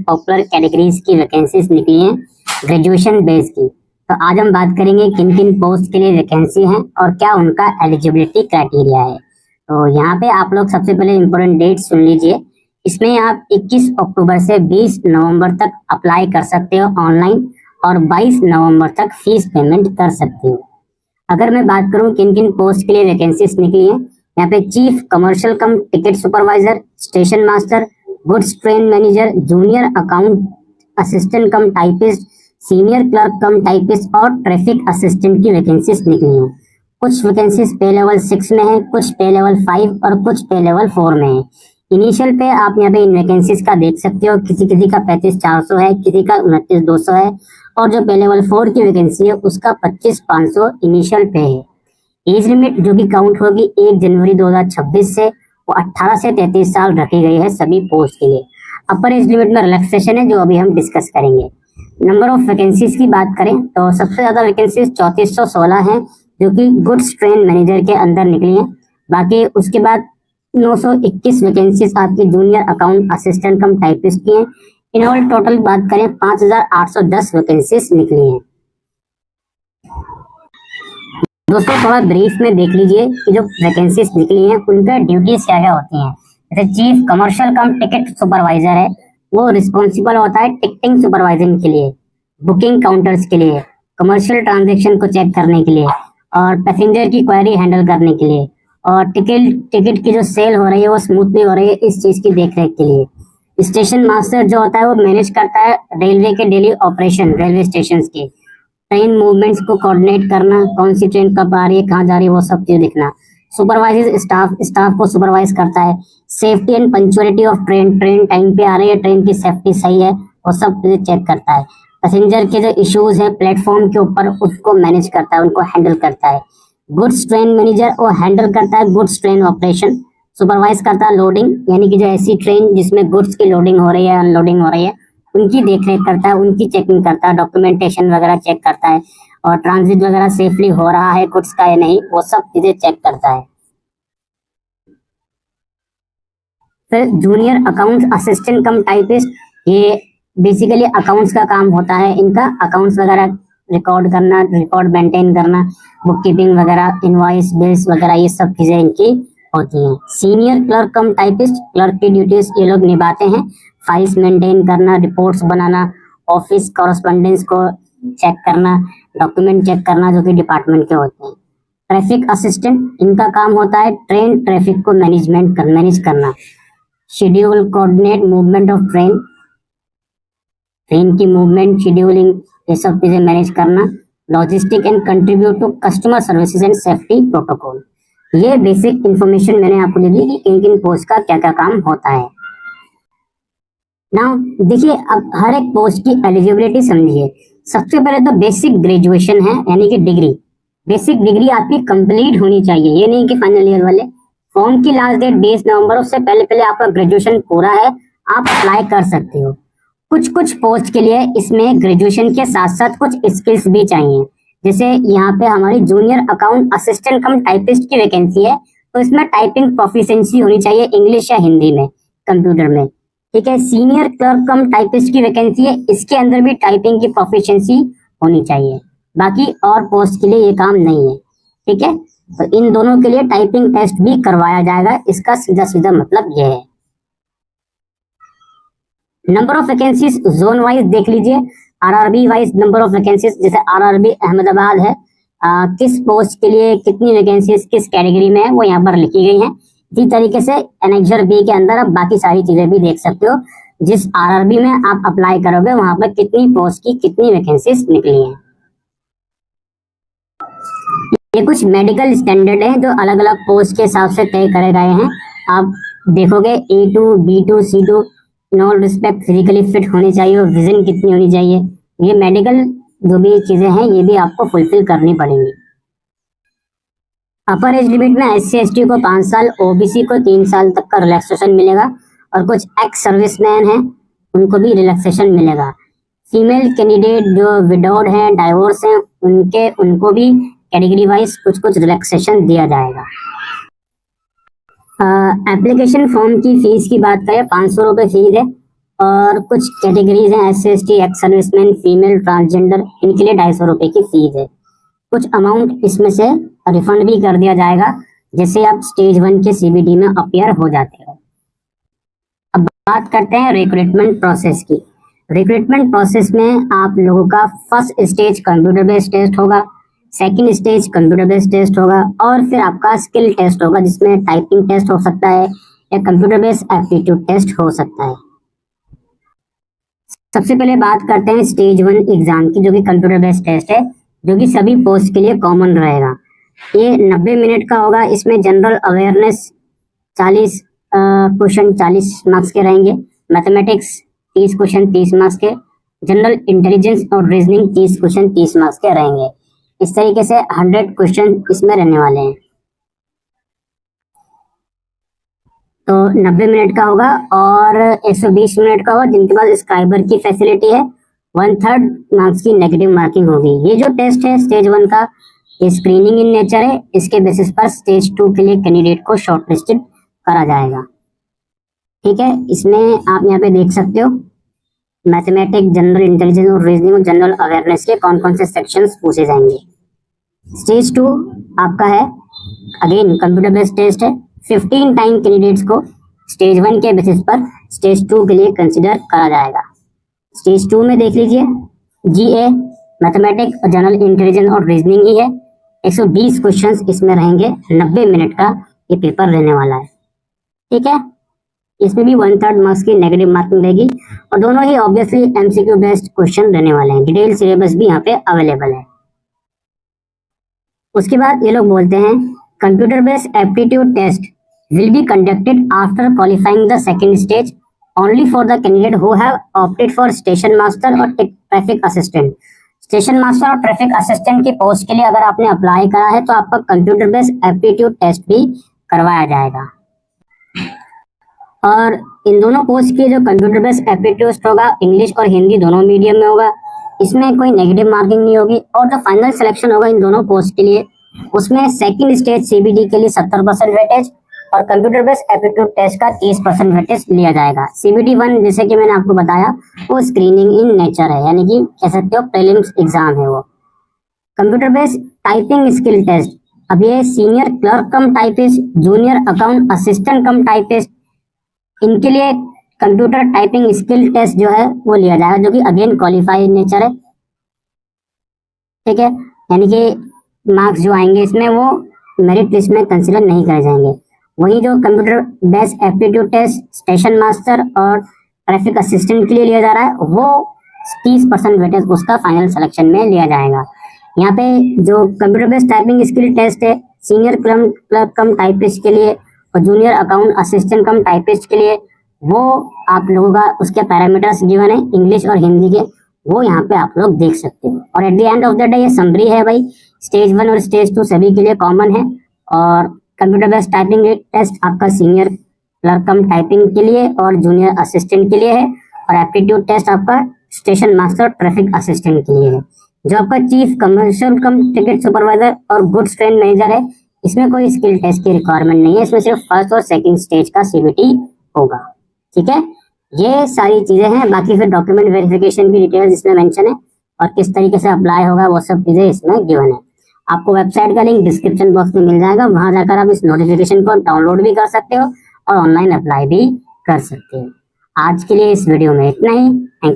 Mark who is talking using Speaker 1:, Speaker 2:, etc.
Speaker 1: Popular categories की vacancies निकली हैं ग्रेजुएशन बेस की। तो आज हम बात करेंगे किन किन पोस्ट के लिए वैकेंसी है और क्या उनका एलिजिबिलिटी क्राइटेरिया है। तो यहाँ पे आप लोग सबसे पहले इम्पोर्टेंट डेट सुन लीजिए। इसमें आप 21 अक्टूबर से 20 नवंबर तक अप्लाई कर सकते हो ऑनलाइन और 22 नवंबर तक फीस पेमेंट कर सकते हो। अगर मैं बात करूं किन किन पोस्ट के लिए वैकेंसीज निकली हैं, यहाँ पे चीफ कमर्शियल कम ticket supervisor, station master, goods train manager, junior account assistant cum typist, senior clerk cum typist और ट्रैफिक असिस्टेंट की वैकेंसीज निकली हैं। कुछ वैकेंसीज पे लेवल 6 में है, कुछ पे लेवल 5 और कुछ पे लेवल 4 में है। इनिशियल पे आप यहाँ पे इन वैकेंसीज का देख सकते हो, किसी किसी का 35,400 है, किसी का 29,200 है और जो पे लेवल 4 की वैकेंसी है उसका 25,500 इनिशियल पे है। एज लिमिट जो कि काउंट होगी 1 जनवरी 2026 से वो 18 से 33 साल रखी गई है सभी पोस्ट के लिए। अपर एज लिमिट में रिलैक्सेशन है जो अभी हम डिस्कस करेंगे। नंबर ऑफ वैकेंसीज की बात करें तो सबसे ज्यादा वैकेंसीज 3416 हैं जो कि गुड्स ट्रेन मैनेजर के अंदर निकली हैं। बाकी उसके बाद 921 वैकेंसीज आपके junior account assistant cum typist की हैं। इन ऑल टोटल बात करें 5810 वैकेंसीज निकली हैं। दोस्तों थोड़ा ब्रीफ में देख लीजिए कि जो वैकेंसीज निकली हैं उनका ड्यूटीज क्या क्या होती हैं। जैसे चीफ कमर्शियल कम टिकट सुपरवाइजर है, वो रिस्पॉन्सिबल होता है टिकटिंग सुपरवाइजिंग के लिए, बुकिंग काउंटर्स के लिए, कमर्शियल ट्रांजैक्शन को चेक करने के लिए और पैसेंजर की क्वेरी हैंडल करने के लिए और टिकट की जो सेल हो रही है वो स्मूथली हो रही है इस चीज की देखरेख के लिए। स्टेशन मास्टर जो होता है वो मैनेज करता है रेलवे के डेली ऑपरेशन, रेलवे स्टेशन के ट्रेन मूवमेंट्स को कोऑर्डिनेट करना, कौन सी ट्रेन कब आ रही है, कहाँ जा रही है, वो सब चीज देखना। सुपरवाइजर स्टाफ को सुपरवाइज करता है। Safety and punctuality of train time पे आ रही है, ट्रेन की सेफ्टी सही है, वो सब चीजें चेक करता है। पैसेंजर के जो इश्यूज है प्लेटफॉर्म के ऊपर उसको मैनेज करता है, उनको हैंडल करता है। गुड्स ट्रेन मैनेजर वो हैंडल करता है गुड्स ट्रेन ऑपरेशन, सुपरवाइज करता है लोडिंग, यानी कि जो ऐसी ट्रेन जिसमें गुड्स की लोडिंग हो रही है, अनलोडिंग हो रही है, उनकी देखरेख करता है, उनकी चेकिंग करता है, डॉक्यूमेंटेशन वगैरह चेक करता है और ट्रांजिट वगैरह सेफली हो रहा है गुड्स का या नहीं, वो सब चीजें चेक करता है। फिर junior account assistant cum typist, ये बेसिकली अकाउंट्स का काम होता है इनका, अकाउंट्स वगैरह रिकॉर्ड करना, रिकॉर्ड मेंटेन करना, बुक कीपिंग वगैरह, इनवॉइस, बिल्स वगैरह, ये सब चीजें इनकी होती हैं। Senior clerk cum typist, clerk की ड्यूटीज ये लोग निभाते हैं, फाइल्स मेंटेन करना, रिपोर्ट्स बनाना, ऑफिस कॉरेस्पॉन्डेंस को चेक करना, डॉक्यूमेंट चेक करना जो कि डिपार्टमेंट के होते हैं। ट्रैफिक असिस्टेंट, इनका काम होता है ट्रेन ट्रैफिक को मैनेज करना, schedule coordinate movement of train की मूवमेंट, शेड्यूलिंग, ये सब चीजें मैनेज करना, logistic and contribute to customer services and safety protocol. ये बेसिक इंफॉर्मेशन मैंने आपको दे दी कि किन किन पोस्ट का क्या क्या काम होता है। नाउ देखिए, अब हर एक पोस्ट की एलिजिबिलिटी समझिए। सबसे पहले तो बेसिक ग्रेजुएशन है, यानी कि डिग्री। बेसिक डिग्री आपकी कंप्लीट होनी चाहिए, ये नहीं कि फाइनल ईयर वाले। फॉर्म की लास्ट डेट 20 नवंबर, उससे पहले पहले आपका ग्रेजुएशन पूरा है, आप अप्लाई कर सकते हो। कुछ पोस्ट के लिए इसमें ग्रेजुएशन के साथ साथ कुछ स्किल्स भी चाहिए। जैसे यहाँ पे हमारी junior account assistant cum typist की वैकेंसी है, तो इसमें टाइपिंग प्रोफिशिएंसी होनी चाहिए इंग्लिश या हिंदी में, कंप्यूटर में, ठीक है। सीनियर क्लर्क कम टाइपिस्ट की वैकेंसी है, इसके अंदर भी टाइपिंग की प्रोफिशिएंसी होनी चाहिए। बाकी और पोस्ट के लिए ये काम नहीं है, ठीक है। तो इन दोनों के लिए टाइपिंग टेस्ट भी करवाया जाएगा, इसका सीधा सीधा मतलब यह है। Number of vacancies zone wise देख लीजिए, RRB wise number of vacancies. जैसे आरआरबी अहमदाबाद है, किस पोस्ट के लिए कितनी वैकेंसीज किस कैटेगरी में है वो यहाँ पर लिखी गई हैं। इसी तरीके से एनेक्सर बी के अंदर आप बाकी सारी चीजें भी देख सकते हो, जिस आरआरबी में आप अप्लाई करोगे वहां पर कितनी पोस्ट की कितनी वैकेंसीज निकली हैं। ये कुछ मेडिकल स्टैंडर्ड है जो अलग अलग पोस्ट के हिसाब से तय करे गए हैं। आप देखोगे A2, B2, C2, in all respect physically fit होनी चाहिए और विजन कितनी होनी चाहिए, ये मेडिकल जो भी चीजें हैं ये भी आपको फुलफिल करनी पड़ेंगी। अपर एज लिमिट में SC ST को 5 साल, OBC को 3 साल तक का रिलैक्सेशन मिलेगा और कुछ एक्स सर्विसमैन हैं उनको भी रिलैक्सेशन मिलेगा। फीमेल कैंडिडेट जो विडोड हैं, डाइवोर्स हैं, उनको भी कैटेगरी वाइज कुछ कुछ रिलैक्सेशन दिया जाएगा। एप्लीकेशन फॉर्म की फीस की बात करें 500 रुपये फीस है। और कुछ कैटेगरीज हैं SC ST ex serviceman female transgender, इनके लिए 250 रुपए की फीस है। कुछ अमाउंट इसमें से रिफंड भी कर दिया जाएगा जैसे आप स्टेज 1 के CBT में अपीयर हो जाते हो। अब बात करते हैं रिक्रूटमेंट प्रोसेस की। रिक्रूटमेंट प्रोसेस में आप लोगों का first stage computer based test होगा, second stage computer based test होगा और फिर आपका स्किल टेस्ट होगा जिसमें टाइपिंग टेस्ट हो सकता है या कंप्यूटर बेस्ड एप्टीट्यूड टेस्ट हो सकता है। सबसे पहले बात करते हैं स्टेज 1 एग्जाम की, जो कि कंप्यूटर बेस्ड टेस्ट है, जो कि सभी पोस्ट के लिए कॉमन रहेगा। ये 90 मिनट का होगा। इसमें जनरल अवेयरनेस 40 क्वेश्चन 40 मार्क्स के रहेंगे, मैथमेटिक्स 30 क्वेश्चन 30 मार्क्स के, जनरल इंटेलिजेंस और रीजनिंग 30 क्वेश्चन 30 मार्क्स के रहेंगे। इस तरीके से 100 क्वेश्चन इसमें रहने वाले हैं। तो 90 मिनट का होगा और 120 मिनट का होगा। जिनके पास स्क्राइबर की फैसिलिटी है 1/3 मार्क्स की नेगेटिव मार्किंग होगी। ये जो टेस्ट है स्टेज 1 का, ये स्क्रीनिंग इन नेचर है। इसके बेसिस पर स्टेज 2 के लिए कैंडिडेट को शॉर्टलिस्टेड करा जाएगा। ठीक है, इसमें आप यहाँ पे देख सकते हो मैथमेटिक्स, जनरल इंटेलिजेंस और रीजनिंग और जनरल अवेयरनेस के कौन कौन से सेक्शंस पूछे जाएंगे। स्टेज 2 आपका है, अगेन कंप्यूटर बेस्ड टेस्ट है। 15 टाइम कैंडिडेट्स को स्टेज 1 के बेसिस पर स्टेज 2 के लिए कंसिडर करा जाएगा। स्टेज 2 में देख लीजिए GA, मैथमेटिक्स और जनरल इंटेलिजेंस और रीजनिंग ही है। 120 क्वेश्चंस इसमें रहेंगे। 90 मिनट का ये पेपर रहने वाला है। ठीक है, इसमें भी 1/3 मार्क्स की नेगेटिव मार्किंग रहेगी और दोनों ही ऑब्वियसली MCQ बेस्ड क्वेश्चन रहने वाले हैं। डिटेल सिलेबस भी यहाँ पे अवेलेबल है। उसके बाद ये लोग बोलते हैं computer based aptitude test will be conducted after qualifying the second stage only for the candidate who have opted for station master or traffic assistant। Station master और ट्रैफिक असिस्टेंट की पोस्ट के लिए अगर आपने अप्लाई करा है तो आपका कंप्यूटर बेस्ड एप्टीट्यूड टेस्ट भी करवाया जाएगा। और इन दोनों पोस्ट की जो कंप्यूटर बेस्ड एप्टीट्यूड टेस्ट होगा इंग्लिश और हिंदी दोनों मीडियम में होगा। इसमें कोई नेगेटिव मार्किंग नहीं होगी और जो फाइनल सिलेक्शन होगा इन दोनों पोस्ट के लिए उसमें सेकंड स्टेज CBT के लिए 70% वेटेज और कंप्यूटर बेस्ड एप्टीट्यूड टेस्ट का 30% वेटेज लिया जाएगा। CBT 1 जैसे कि मैंने आपको बताया वो स्क्रीनिंग इन नेचर है, यानी कि कह सकते हो प्रीलिम्स एग्जाम है वो। Computer based typing skill test, अब ये senior clerk cum typist, junior account assistant cum typist, इनके लिए कंप्यूटर टाइपिंग स्किल टेस्ट जो है वो लिया जाएगा, जो कि अगेन क्वालिफाइड नेचर है। ठीक है, यानी कि मार्क्स जो आएंगे इसमें वो मेरिट लिस्ट में कंसिडर नहीं करे जाएंगे। वही जो computer based aptitude test station master और ट्रैफिक असिस्टेंट के लिए लिया जा रहा है वो 30% वेटेज उसका फाइनल सिलेक्शन में लिया जाएगा। यहाँ पे जो computer based typing skill test है सीनियर क्लर्क कम टाइपिस्ट के लिए और junior account assistant cum typist के लिए, वो आप लोगों का उसके पैरामीटर्स गिवन है इंग्लिश और हिंदी के, वो यहाँ पे आप लोग देख सकते हो। और at the end of the day ये समरी है भाई, स्टेज 1 और स्टेज 2 सभी के लिए कॉमन है। और कंप्यूटर बेस्ड टाइपिंग टेस्ट आपका सीनियर क्लर्क कम टाइपिंग के लिए और जूनियर असिस्टेंट के लिए है और एप्टीट्यूड टेस्ट आपका स्टेशन मास्टर ट्रैफिक असिस्टेंट के लिए है। जो आपका चीफ कमर्शियल कम टिकट सुपरवाइजर और गुड्स ट्रेन मैनेजर है इसमें कोई स्किल टेस्ट की रिक्वायरमेंट नहीं है, इसमें सिर्फ फर्स्ट और सेकंड स्टेज का CBT होगा। ठीक है, ये सारी चीजें हैं। बाकी फिर डॉक्यूमेंट वेरिफिकेशन की डिटेल्स इसमें मेंशन है और किस तरीके से अप्लाई होगा वो सब चीजें इसमें गिवन है। आपको वेबसाइट का लिंक डिस्क्रिप्शन बॉक्स में मिल जाएगा, वहां जाकर आप इस नोटिफिकेशन को डाउनलोड भी कर सकते हो और ऑनलाइन अप्लाई भी कर सकते हो। आज के लिए इस वीडियो में इतना ही।